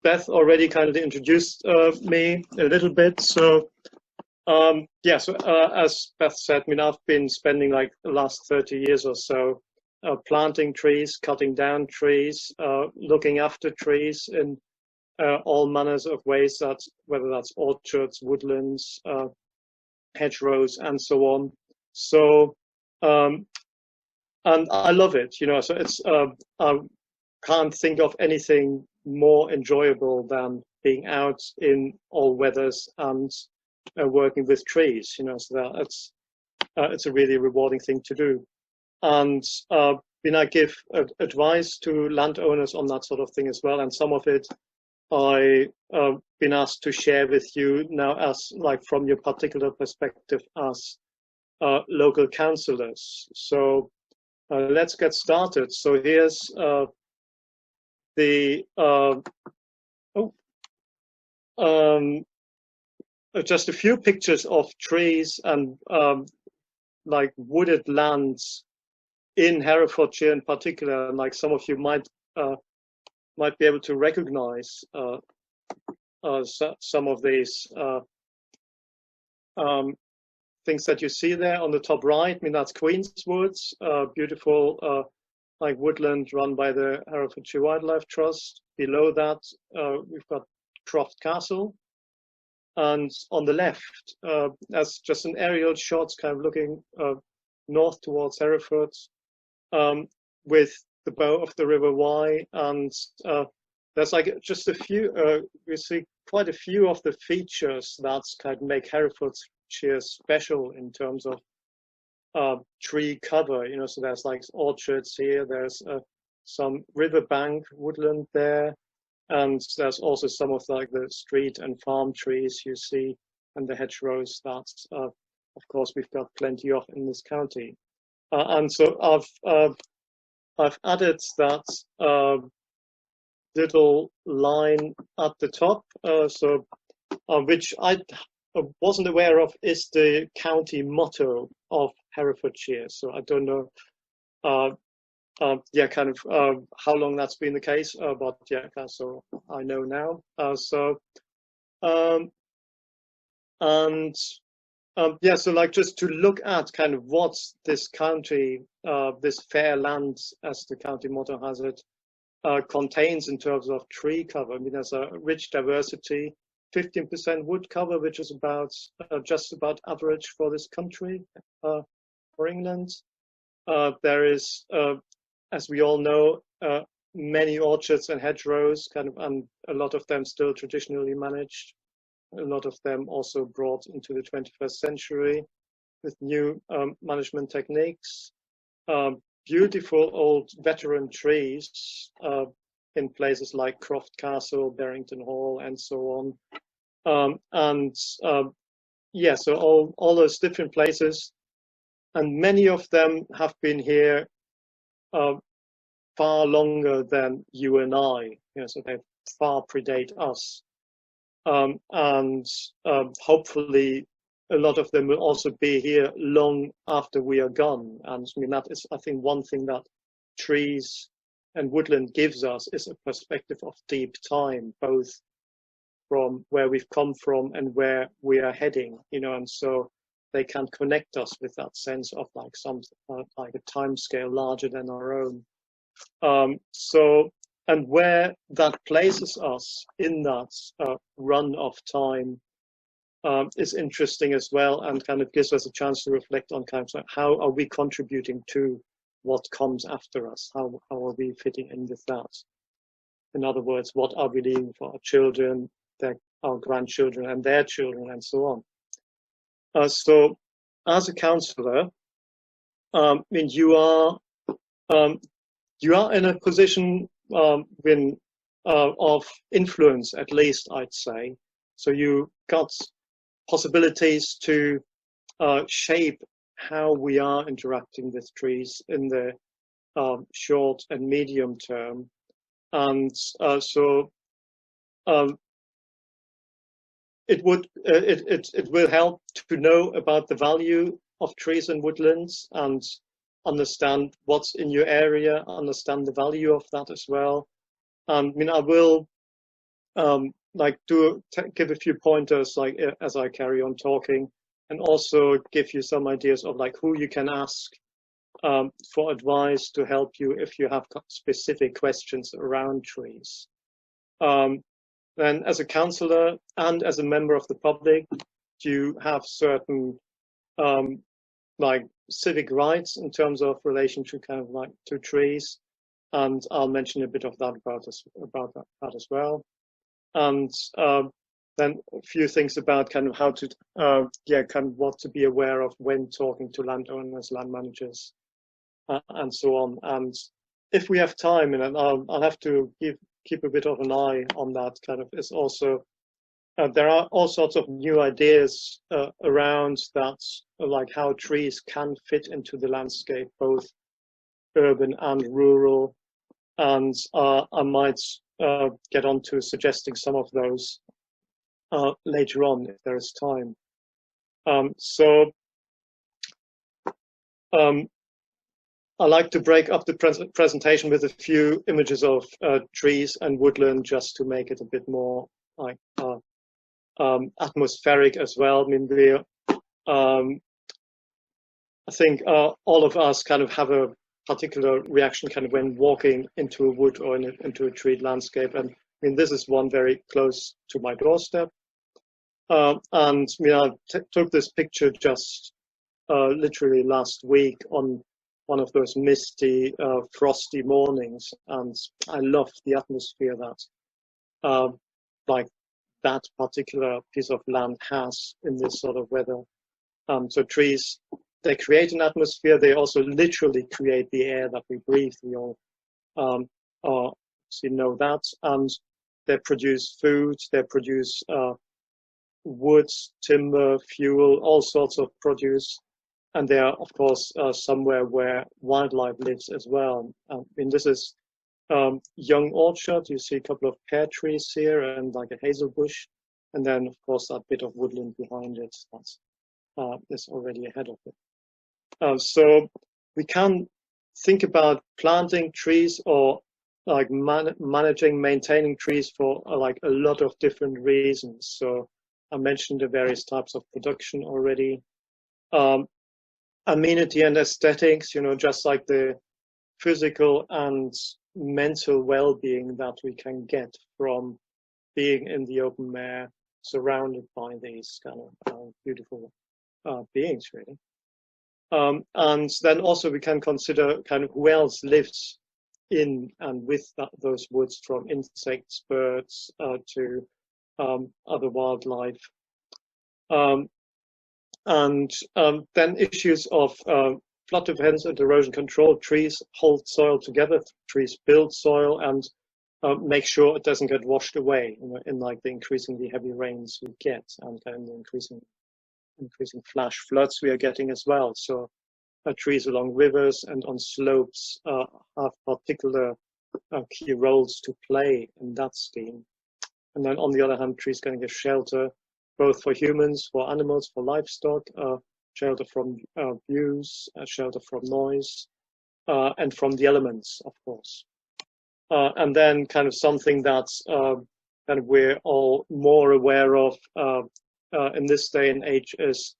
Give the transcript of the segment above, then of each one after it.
Beth already kind of introduced me a little bit. So yeah, so as Beth said, I mean, I've been spending like the last 30 years or so planting trees, cutting down trees, looking after trees in all manners of ways, that whether that's orchards, woodlands, hedgerows, and so on. So and I love it, you know. So it's I can't think of anything more enjoyable than being out in all weathers and working with trees, you know. So that it's a really rewarding thing to do. And I give advice to landowners on that sort of thing as well. And some of it I've been asked to share with you now, as like from your particular perspective as local councillors. So let's get started. So here's just a few pictures of trees and like wooded lands in Herefordshire in particular, and like some of you might be able to recognize some of these things that you see there on the top right. I mean, that's Queen's Woods, beautiful like woodland run by the Herefordshire Wildlife Trust. Below that, we've got Croft Castle. And on the left, that's just an aerial shot, kind of looking north towards Hereford, with the bow of the River Wye. And there's like just a few, we see quite a few of the features that kind of make Herefordshire special in terms of tree cover, you know. So there's like orchards here, there's some riverbank woodland there, and there's also some of like the street and farm trees you see, and the hedgerows that, of course, we've got plenty of in this county. And so I've added that little line at the top, which I wasn't aware of is the county motto of Herefordshire. So I don't know, yeah, kind of how long that's been the case, but yeah, so I know now. Yeah, so like just to look at kind of what this county, this fair land, as the county motto has it, contains in terms of tree cover. I mean, there's a rich diversity, 15% wood cover, which is about just about average for this country, for England. There is, as we all know, many orchards and hedgerows, kind of, and a lot of them still traditionally managed. A lot of them also brought into the 21st century with new management techniques. Beautiful old veteran trees in places like Croft Castle, Barrington Hall, and so on. Yeah, so all those different places, and many of them have been here far longer than you and I. You know, so they far predate us. Hopefully a lot of them will also be here long after we are gone. And I mean, that is, I think, one thing that trees and woodland gives us is a perspective of deep time, both from where we've come from and where we are heading, you know. And so they can connect us with that sense of like some like a time scale larger than our own. And where that places us in that run of time is interesting as well, and kind of gives us a chance to reflect on kind of how are we contributing to what comes after us? How are we fitting in with that? In other words, what are we leaving for our children, our grandchildren, and their children, and so on? So, as a councillor, I mean, you are in a position of influence, at least I'd say. So you got possibilities to shape how we are interacting with trees in the short and medium term, and it will help to know about the value of trees and woodlands and understand what's in your area, understand the value of that as well. I mean, I will like give a few pointers like as I carry on talking, and also give you some ideas of like who you can ask for advice to help you if you have specific questions around trees. Then as a councillor and as a member of the public, you have certain like civic rights in terms of relation to kind of like to trees, and I'll mention a bit of that about that as well. And then a few things about kind of how to kind of what to be aware of when talking to landowners, land managers, and so on. And if we have time, and I'll have to keep a bit of an eye on that kind of, is also there are all sorts of new ideas around that, like how trees can fit into the landscape, both urban and rural. And I might get on to suggesting some of those later on if there is time. I like to break up the presentation with a few images of trees and woodland, just to make it a bit more like atmospheric as well. I mean, I think all of us kind of have a particular reaction kind of when walking into a wood or into a treed landscape. And I mean, this is one very close to my doorstep. And I mean, I took this picture just literally last week on one of those misty, frosty mornings. And I love the atmosphere that like that particular piece of land has in this sort of weather. So trees, they create an atmosphere. They also literally create the air that we breathe. We all obviously know that. And they produce food. They produce wood, timber, fuel, all sorts of produce. And they are, of course, somewhere where wildlife lives as well. I mean, this is young orchard. You see a couple of pear trees here and like a hazel bush. And then, of course, that bit of woodland behind it that's already ahead of it. So we can think about planting trees or like managing, maintaining trees for like a lot of different reasons. So I mentioned the various types of production already. Amenity and aesthetics, you know, just like the physical and mental well-being that we can get from being in the open air, surrounded by these kind of beautiful beings, really. And then also we can consider kind of who else lives in and with those woods, from insects, birds, to other wildlife. And then issues of flood defense and erosion control. Trees hold soil together, trees build soil and make sure it doesn't get washed away in like the increasingly heavy rains we get, and kind of the increasing flash floods we are getting as well. So trees along rivers and on slopes have particular key roles to play in that scheme. And then on the other hand, trees can give shelter both for humans, for animals, for livestock, shelter from views, shelter from noise, and from the elements, of course. And then kind of something that's kind of we're all more aware of in this day and age is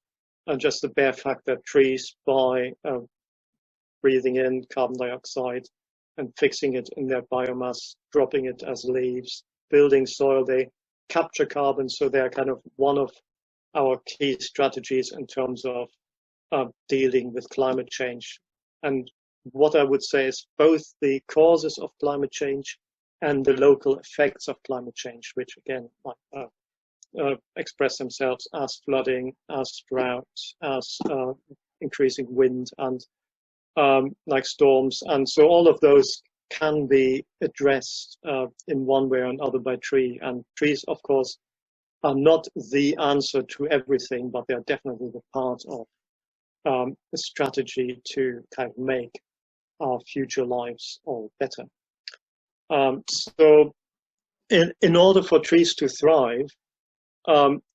just the bare fact that trees, by breathing in carbon dioxide and fixing it in their biomass, dropping it as leaves, building soil, they capture carbon. So they're kind of one of our key strategies in terms of dealing with climate change. And what I would say is both the causes of climate change and the local effects of climate change, which again express themselves as flooding, as drought, as increasing wind, and like storms. And so all of those can be addressed in one way or another by tree. And trees, of course, are not the answer to everything, but they are definitely the part of a strategy to kind of make our future lives all better. So in order for trees to thrive,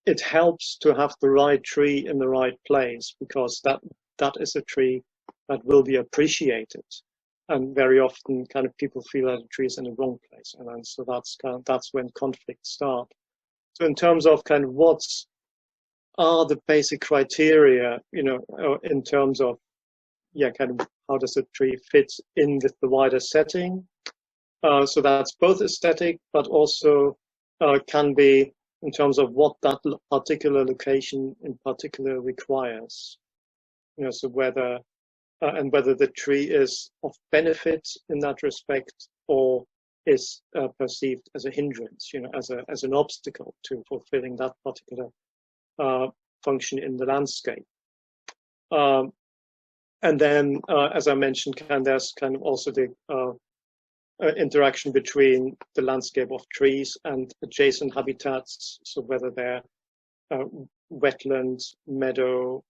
it helps to have the right tree in the right place, because that is a tree that will be appreciated. and very often kind of people feel that a tree is in the wrong place, and then, so that's when conflicts start. So in terms of kind of what are the basic criteria, in terms of kind of how does a tree fit in with the wider setting? So that's both aesthetic, but also can be in terms of what that particular location in particular requires. So whether the tree is of benefit in that respect, or is perceived as a hindrance, as an obstacle to fulfilling that particular function in the landscape. And then, as I mentioned, there's kind of also the interaction between the landscape of trees and adjacent habitats, so whether they're wetland, meadow,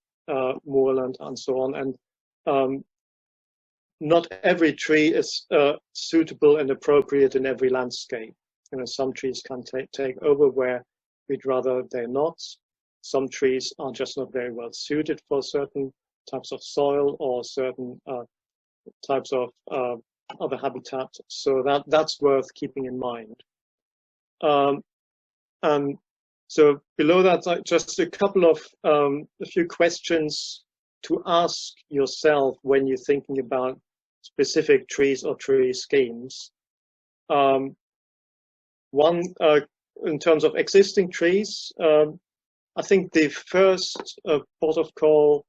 moorland, and so on. And not every tree is suitable and appropriate in every landscape. Some trees can take over where we'd rather they're not. Some trees are just not very well suited for certain types of soil or certain types of other habitat. So that's worth keeping in mind. And so below that, just a couple of a few questions to ask yourself when you're thinking about specific trees or tree schemes. One, in terms of existing trees, I think the first port of call,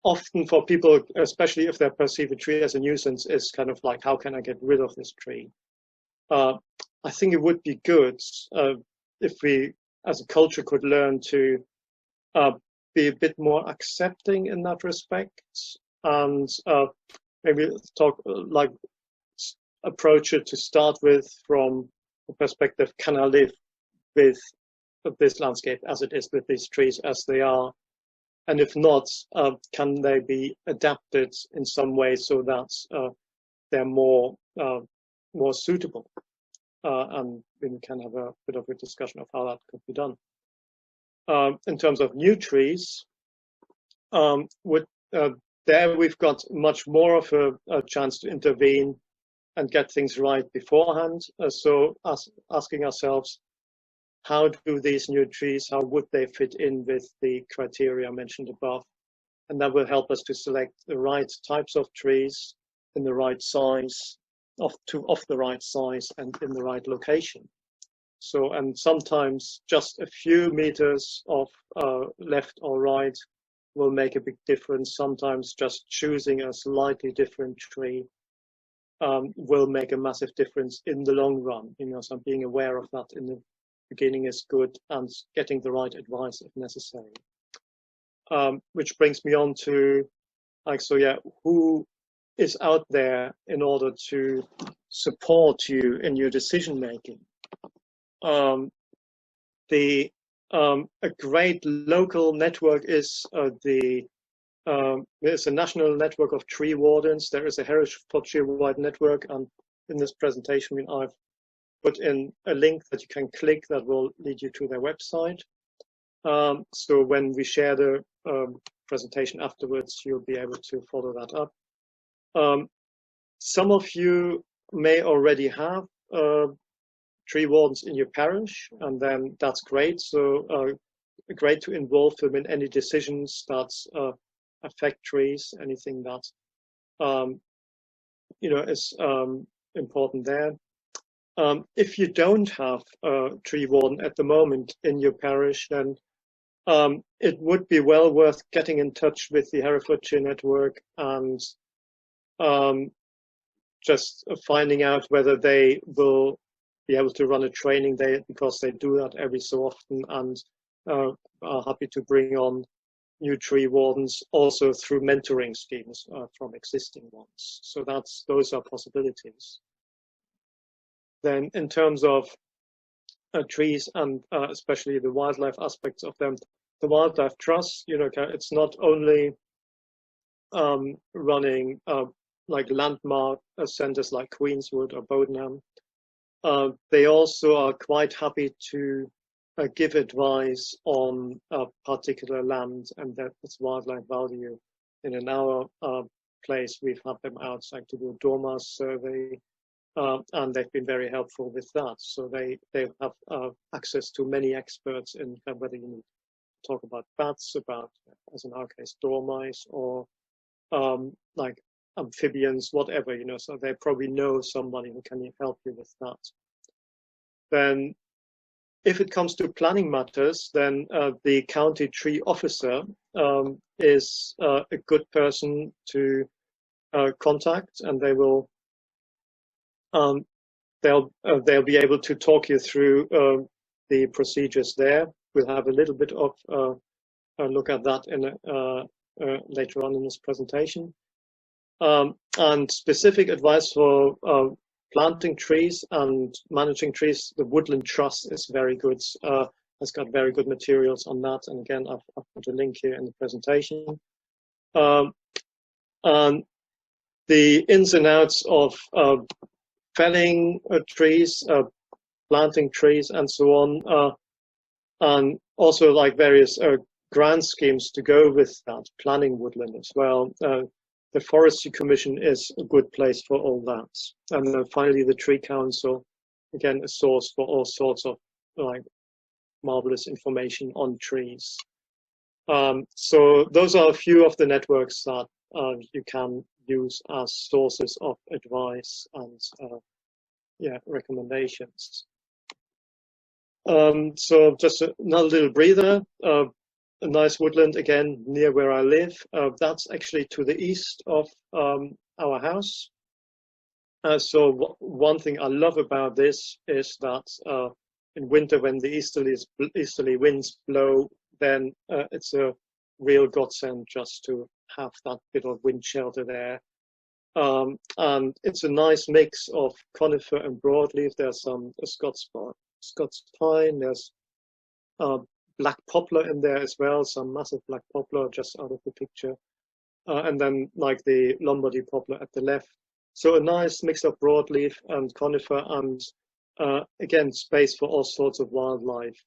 often for people, especially if they perceive a tree as a nuisance, is kind of like, how can I get rid of this tree? I think it would be good if we, as a culture, could learn to be a bit more accepting in that respect, and maybe approach it to start with from the perspective, can I live with this landscape as it is, with these trees as they are? And if not, can they be adapted in some way so that they're more suitable? And we can have a bit of a discussion of how that could be done. In terms of new trees, there we've got much more of a chance to intervene and get things right beforehand. So asking ourselves, how do these new trees, how would they fit in with the criteria mentioned above? And that will help us to select the right types of trees in the right size, of the right size and in the right location. So, and sometimes just a few meters of left or right will make a big difference. Sometimes just choosing a slightly different tree will make a massive difference in the long run. So being aware of that in the beginning is good, and getting the right advice if necessary. Which brings me on to, who is out there in order to support you in your decision making? A great local network is there's a national network of tree wardens. There is a Herefordshire-wide network, and in this presentation, I've put in a link that you can click that will lead you to their website. So when we share the presentation afterwards, you'll be able to follow that up. Some of you may already have tree wardens in your parish, and then that's great. So great to involve them in any decisions that affect trees, anything that is important there. If you don't have a tree warden at the moment in your parish, then it would be well worth getting in touch with the Herefordshire network and just finding out whether they will be able to run a training day, because they do that every so often, and are happy to bring on new tree wardens also through mentoring schemes from existing ones. So those are possibilities. Then in terms of trees and especially the wildlife aspects of them, the Wildlife Trust, it's not only running like landmark centers like Queenswood or Bodenham. They also are quite happy to give advice on a particular land and its wildlife value. In our place, we've had them outside to do a dormouse survey, and they've been very helpful with that. So they have access to many experts in whether you need to talk about bats, about, as in our case, dormice, or like amphibians, whatever, you know, so they probably know somebody who can help you with that. Then if it comes to planning matters, then the county tree officer is a good person to contact, and they will they'll be able to talk you through the procedures there. We'll have a little bit of a look at that in later on in this presentation. And specific advice for planting trees and managing trees, the Woodland Trust is very good. Has got very good materials on that. And again, I've put a link here in the presentation. And the ins and outs of felling trees, planting trees, and so on, and also like various grant schemes to go with that, planning woodland as well. The Forestry Commission is a good place for all that. And then finally, the Tree Council, again, a source for all sorts of like marvelous information on trees. So those are a few of the networks that you can use as sources of advice and recommendations. So just another little breather. A nice woodland, again, near where I live. That's actually to the east of our house. So one thing I love about this is that in winter, when the easterly winds blow, then it's a real godsend just to have that bit of wind shelter there. And it's a nice mix of conifer and broadleaf. There's some Scots pine, there's black poplar in there as well, some massive black poplar just out of the picture. And then like the Lombardy poplar at the left. So a nice mix of broadleaf and conifer, and again, space for all sorts of wildlife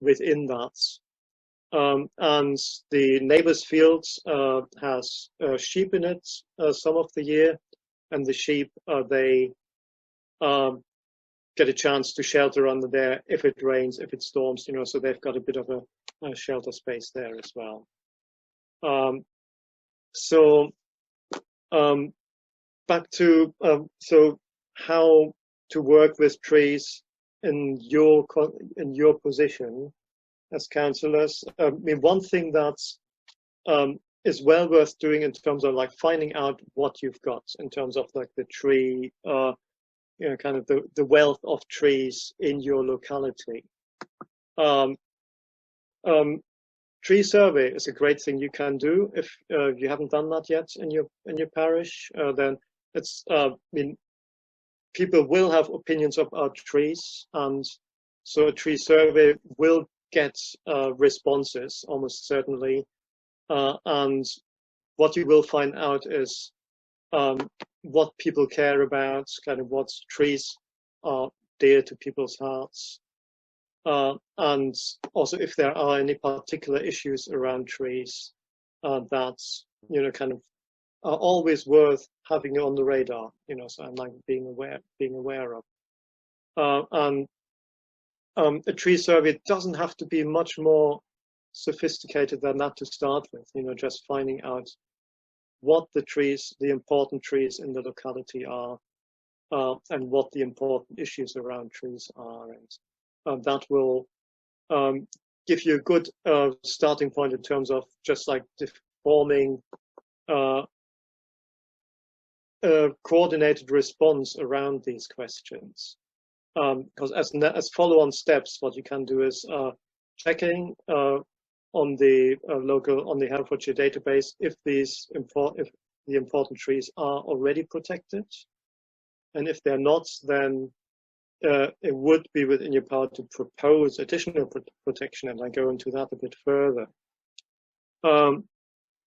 within that. And the neighbor's fields has sheep in it some of the year, and the sheep, they get a chance to shelter under there if it rains, if it storms, you know, so they've got a bit of a shelter space there as well. Back to so how to work with trees in your position as councillors. I mean, one thing that is well worth doing in terms of like finding out what you've got in terms of like the tree, you know, kind of the wealth of trees in your locality. Tree survey is a great thing you can do. If you haven't done that yet in your parish, then it's I mean, people will have opinions about trees, and so a tree survey will get responses almost certainly, and what you will find out is what people care about, kind of what trees are dear to people's hearts, and also if there are any particular issues around trees that, you know, kind of are always worth having on the radar, you know, so I'm like being aware of. And a tree survey doesn't have to be much more sophisticated than that to start with, you know, just finding out what the trees, the important trees in the locality are, and what the important issues around trees are. And that will give you a good starting point in terms of just like forming a coordinated response around these questions. Because as follow-on steps, what you can do is checking on the Herefordshire database if the important trees are already protected, and if they're not, then it would be within your power to propose additional protection, and I go into that a bit further.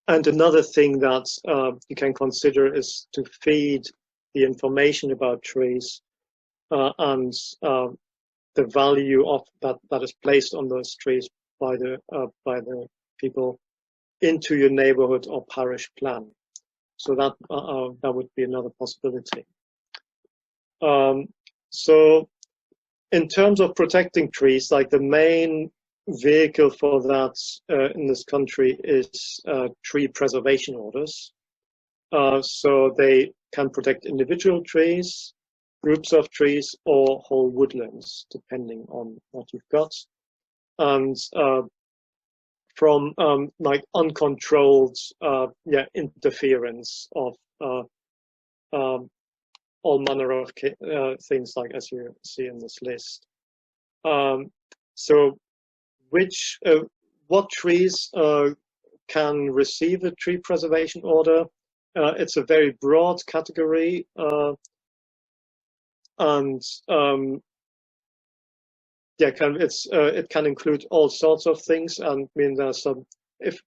And another thing that you can consider is to feed the information about trees and the value of that is placed on those trees by the people into your neighborhood or parish plan. So that would be another possibility. So in terms of protecting trees, like the main vehicle for that in this country is tree preservation orders. So they can protect individual trees, groups of trees, or whole woodlands, depending on what you've got. And from like uncontrolled interference of all manner of things, like as you see in this list. So what trees can receive a tree preservation order? It's a very broad category, and it can include all sorts of things. And I mean, there's some, if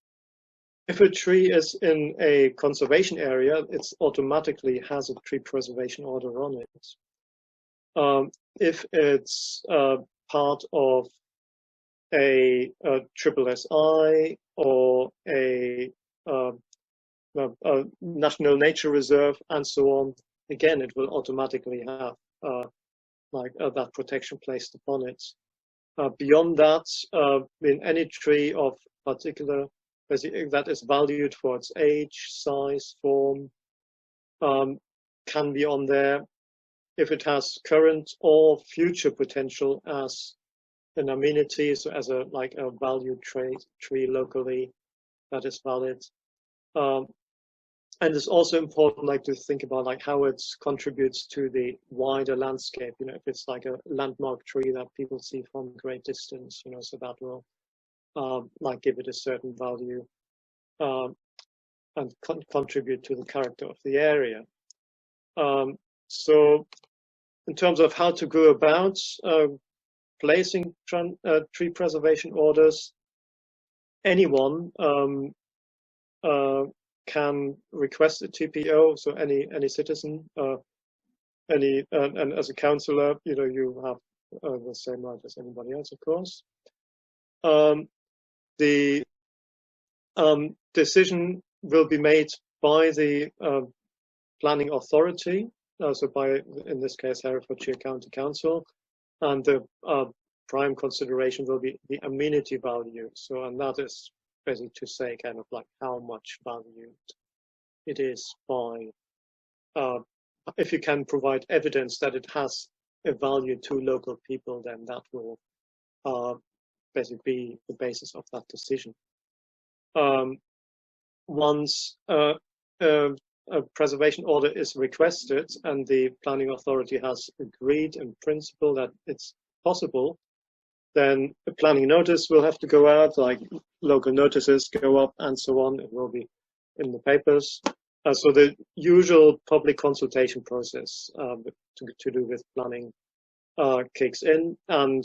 a tree is in a conservation area, it automatically has a tree preservation order on it. If it's part of a triple SI or a national nature reserve and so on, again, it will automatically have that protection placed upon it. Beyond that, in any tree of particular that is valued for its age, size, form, can be on there if it has current or future potential as an amenity, so as a valued tree locally that is valid. And it's also important to think about how it contributes to the wider landscape. If it's like a landmark tree that people see from a great distance, so that will give it a certain value and contribute to the character of the area. So in terms of how to go about placing tree preservation orders, anyone can request a TPO, so any citizen, and as a councillor, you have the same right as anybody else, of course. The decision will be made by the planning authority, so by, in this case, Herefordshire County Council, and the prime consideration will be the amenity value. So, and that is basically to say how much value it is by, if you can provide evidence that it has a value to local people, then that will basically be the basis of that decision. Once a preservation order is requested and the planning authority has agreed in principle that it's possible, then a planning notice will have to go out, local notices go up and so on. It will be in the papers. So the usual public consultation process to do with planning kicks in. And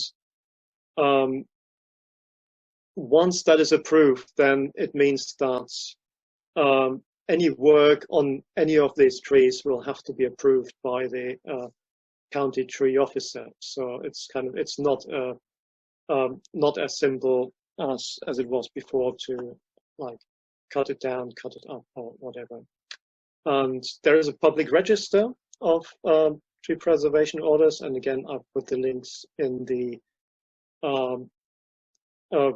once that is approved, then it means that any work on any of these trees will have to be approved by the county tree officer. So it's it's not as simple as it was before to cut it down, cut it up, or whatever. And there is a public register of tree preservation orders, and again, I've put the links in the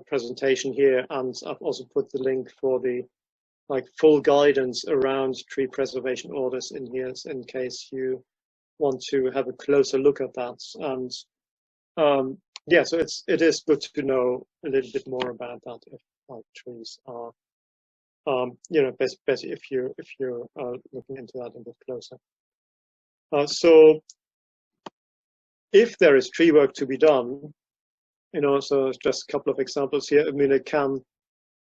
presentation here, and I've also put the link for the full guidance around tree preservation orders in here, in case you want to have a closer look at that. And yeah, so it is good to know a little bit more about that if trees are, basically if you're looking into that a bit closer. So if there is tree work to be done, so just a couple of examples here. I mean, it can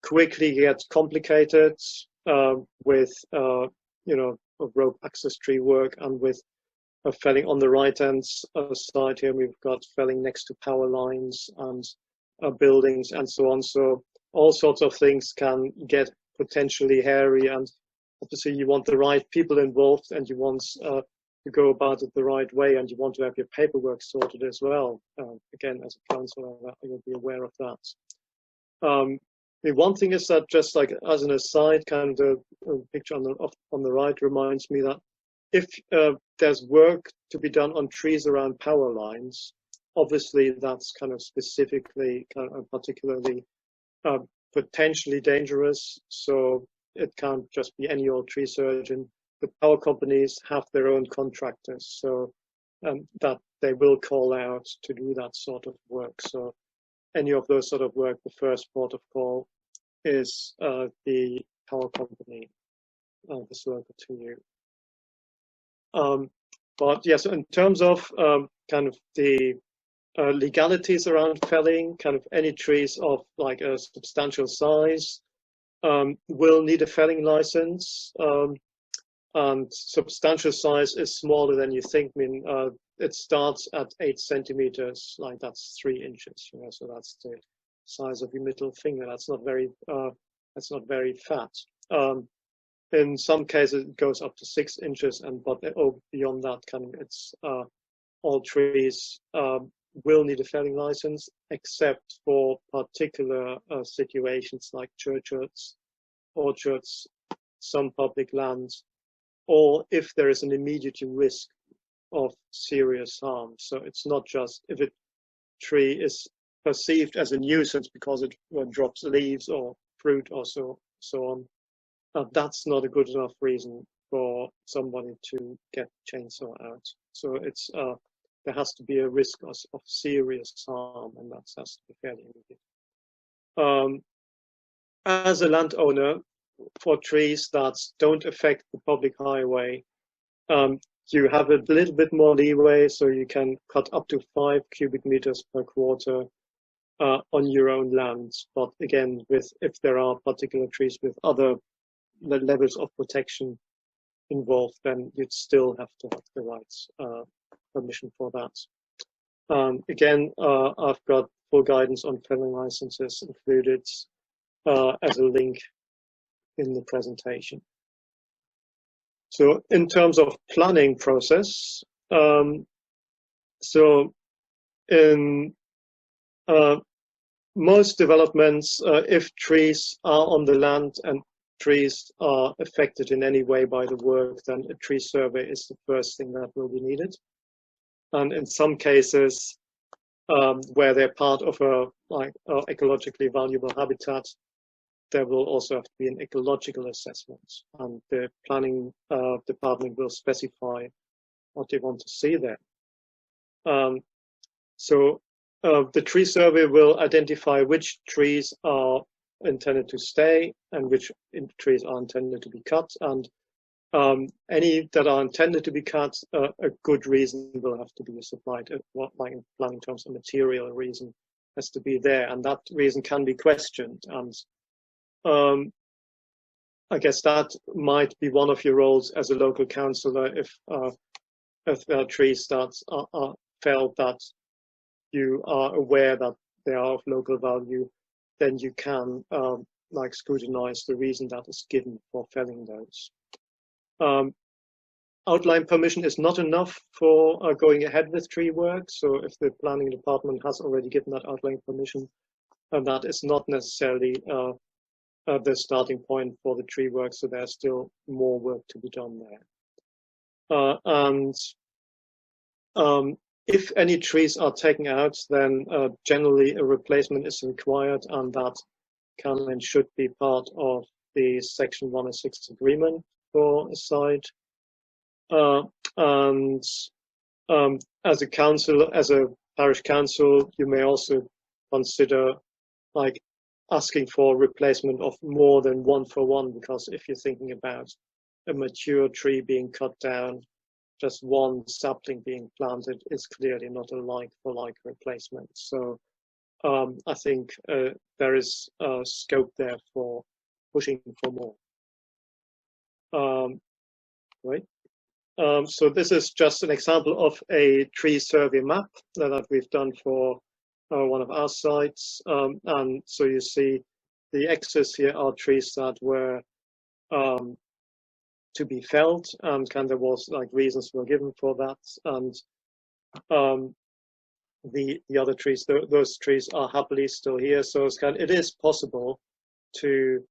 quickly get complicated with rope access tree work, and with felling on the right hand side here, we've got felling next to power lines and buildings and so on. So all sorts of things can get potentially hairy, and obviously you want the right people involved, and you want to go about it the right way, and you want to have your paperwork sorted as well. Again, as a councillor, you'll be aware of that. The one thing is that, just like as an aside, kind of the picture on the right reminds me that if there's work to be done on trees around power lines, obviously that's kind of specifically, kind of particularly potentially dangerous. So it can't just be any old tree surgeon. The power companies have their own contractors, so that they will call out to do that sort of work. So any of those sort of work, the first port of call is the power company, that's local to you. But yes, in terms of kind of the legalities around felling, kind of any trees of like a substantial size will need a felling license. And substantial size is smaller than you think. I mean, it starts at 8 centimeters, like that's 3 inches. You know, so that's the size of your middle finger. That's not very fat. In some cases, it goes up to 6 inches, but beyond that, kind of, it's all trees will need a felling license, except for particular situations like churchyards, orchards, some public lands, or if there is an immediate risk of serious harm. So it's not just if a tree is perceived as a nuisance because it drops leaves or fruit or so on. That's not a good enough reason for somebody to get chainsaw out. So it's there has to be a risk of serious harm, and that has to be fairly immediate. As a landowner, for trees that don't affect the public highway, you have a little bit more leeway, so you can cut up to 5 cubic meters per quarter on your own land. But again, if there are particular trees with other levels of protection involved, then you'd still have to have the right permission for that. Again, I've got full guidance on felling licenses included as a link in the presentation. So in terms of planning process, so in most developments, if trees are on the land and trees are affected in any way by the work, then a tree survey is the first thing that will be needed. And in some cases, where they're part of a ecologically valuable habitat, there will also have to be an ecological assessment, and the planning department will specify what they want to see there. So the tree survey will identify which trees are intended to stay and which trees are intended to be cut, and any that are intended to be cut, a good reason will have to be supplied. Like in planning terms, a material reason has to be there, and that reason can be questioned. And I guess that might be one of your roles as a local councillor. If trees that are felt that you are aware that they are of local value, then you can like scrutinize the reason that is given for felling those. Outline permission is not enough for going ahead with tree work. So if the planning department has already given that outline permission, that is not necessarily the starting point for the tree work. So there's still more work to be done there. If any trees are taken out, then generally a replacement is required, and that can and should be part of the Section 106 agreement for a site. As a council, as a parish council, you may also consider like asking for replacement of more than 1-for-1, because if you're thinking about a mature tree being cut down, just one sapling being planted is clearly not a like-for-like replacement. So I think there is scope there for pushing for more. Right. So this is just an example of a tree survey map that we've done for one of our sites. And so you see the X's here are trees that were to be felled, and there was like reasons were given for that. And the other trees, those trees are happily still here. So it is possible to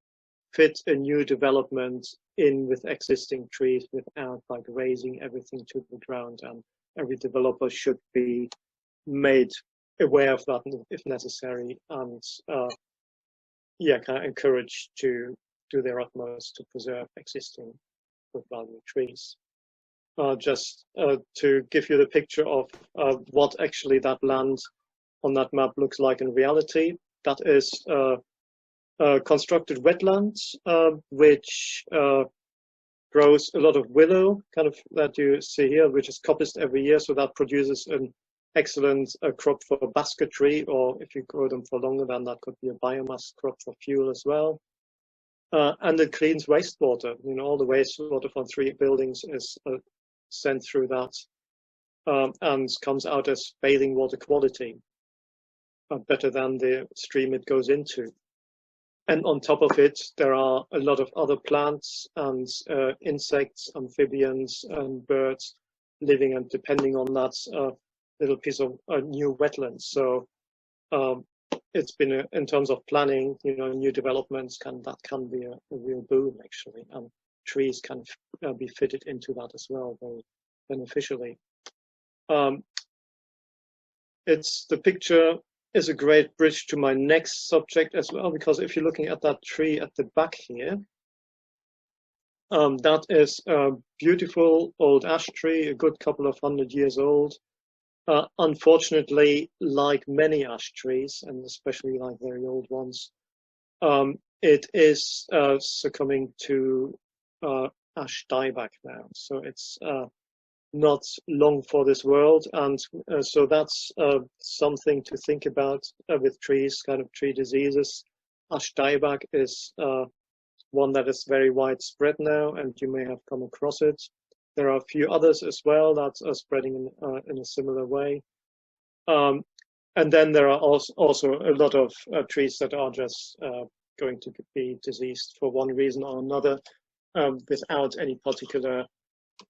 fit a new development in with existing trees without like raising everything to the ground, and every developer should be made aware of that if necessary, and kind of encouraged to do their utmost to preserve existing good value trees. Just to give you the picture of what actually that land on that map looks like in reality, that is constructed wetlands, which grows a lot of willow, kind of that you see here, which is coppiced every year. So that produces an excellent crop for basketry, or if you grow them for longer, then that could be a biomass crop for fuel as well. And it cleans wastewater. You know, all the wastewater from 3 buildings is sent through that and comes out as bathing water quality, better than the stream it goes into. And on top of it, there are a lot of other plants and insects, amphibians, and birds living and depending on that little piece of new wetlands. So it's been in terms of planning, you know, new developments can be a real boom actually, and trees can be fitted into that as well very beneficially. The picture is a great bridge to my next subject as well, because if you're looking at that tree at the back here, that is a beautiful old ash tree, a good couple of 100 years old. Unfortunately, like many ash trees, and especially like very old ones, it is succumbing to ash dieback now. So it's not long for this world, and so that's something to think about with trees, kind of tree diseases. Ash dieback is one that is very widespread now, and you may have come across it. There are a few others as well that are spreading in a similar way. And then there are also a lot of trees that are just going to be diseased for one reason or another, without any particular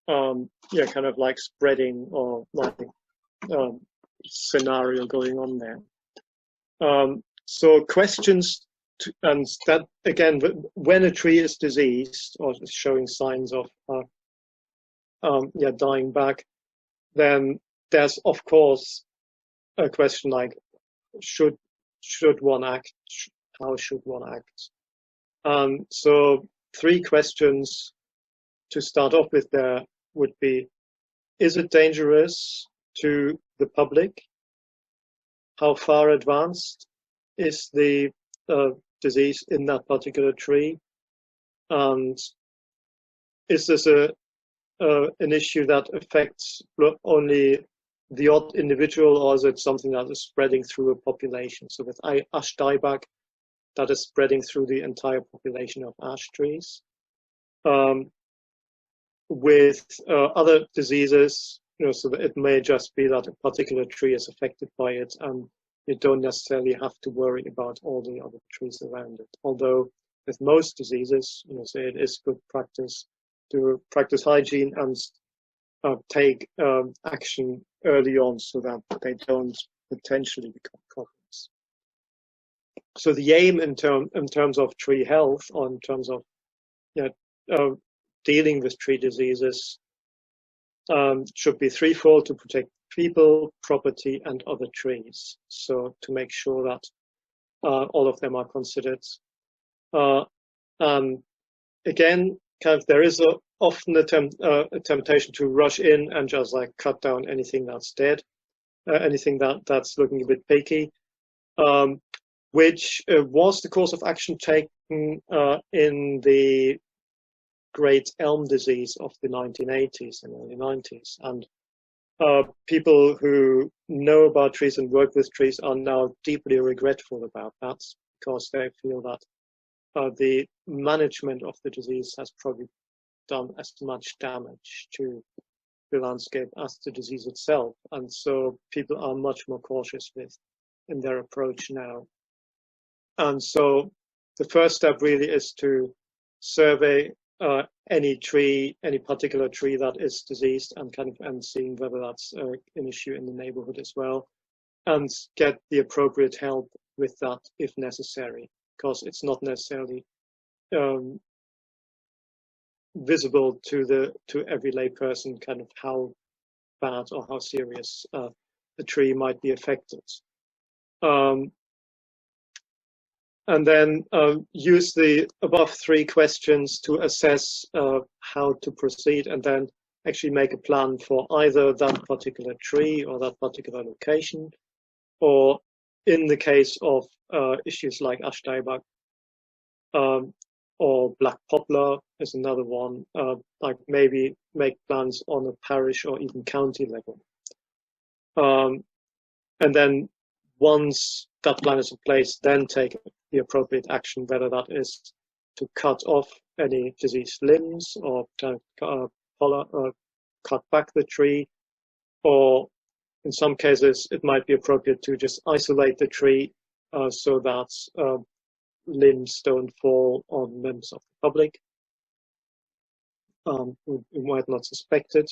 kind of like spreading or like scenario going on there. So questions and that again, when a tree is diseased or is showing signs of dying back, then there's of course a question like, should one act? How should one act? So 3 questions to start off with there would be: is it dangerous to the public? How far advanced is the disease in that particular tree? And is this an issue that affects only the odd individual, or is it something that is spreading through a population? So with ash dieback, that is spreading through the entire population of ash trees. With other diseases, you know, so that it may just be that a particular tree is affected by it, and you don't necessarily have to worry about all the other trees around it. Although with most diseases, you know, so it is good practice to practice hygiene and take action early on so that they don't potentially become problems. So the aim in terms of tree health, or in terms of dealing with tree diseases, should be threefold: to protect people, property, and other trees. So to make sure that all of them are considered. Again, kind of there is often a temptation to rush in and just like cut down anything that's dead, anything that's looking a bit picky, which was the course of action taken in the great elm disease of the 1980s and early 90s. And people who know about trees and work with trees are now deeply regretful about that, because they feel that the management of the disease has probably done as much damage to the landscape as the disease itself. And so people are much more cautious in their approach now. And so the first step really is to survey any particular tree that is diseased, and seeing whether that's an issue in the neighborhood as well, and get the appropriate help with that if necessary. because it's not necessarily visible to every lay person kind of how bad or how serious the tree might be affected. And then use the above 3 questions to assess how to proceed, and then actually make a plan for either that particular tree or that particular location, or in the case of issues like ash dieback or black poplar is another one, like maybe make plans on a parish or even county level. And then once that plan is in place, then take the appropriate action, whether that is to cut off any diseased limbs or cut back the tree, or in some cases it might be appropriate to just isolate the tree so that limbs don't fall on members of the public who might not suspect it,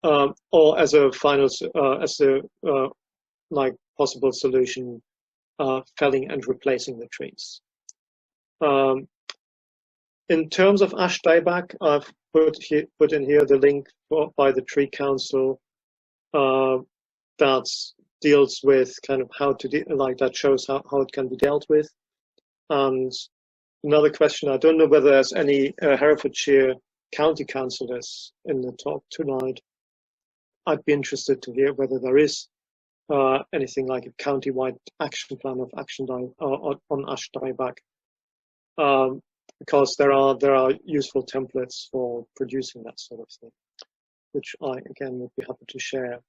or as a final, like possible solution, felling and replacing the trees. In terms of ash dieback, I've put in here the link by the Tree Council that deals with kind of how to that shows how it can be dealt with. And another question, I don't know whether there's any Herefordshire county councillors in the talk tonight. I'd be interested to hear whether there is anything like a county-wide action plan of action on ash dieback, because there are useful templates for producing that sort of thing, which I again would be happy to share.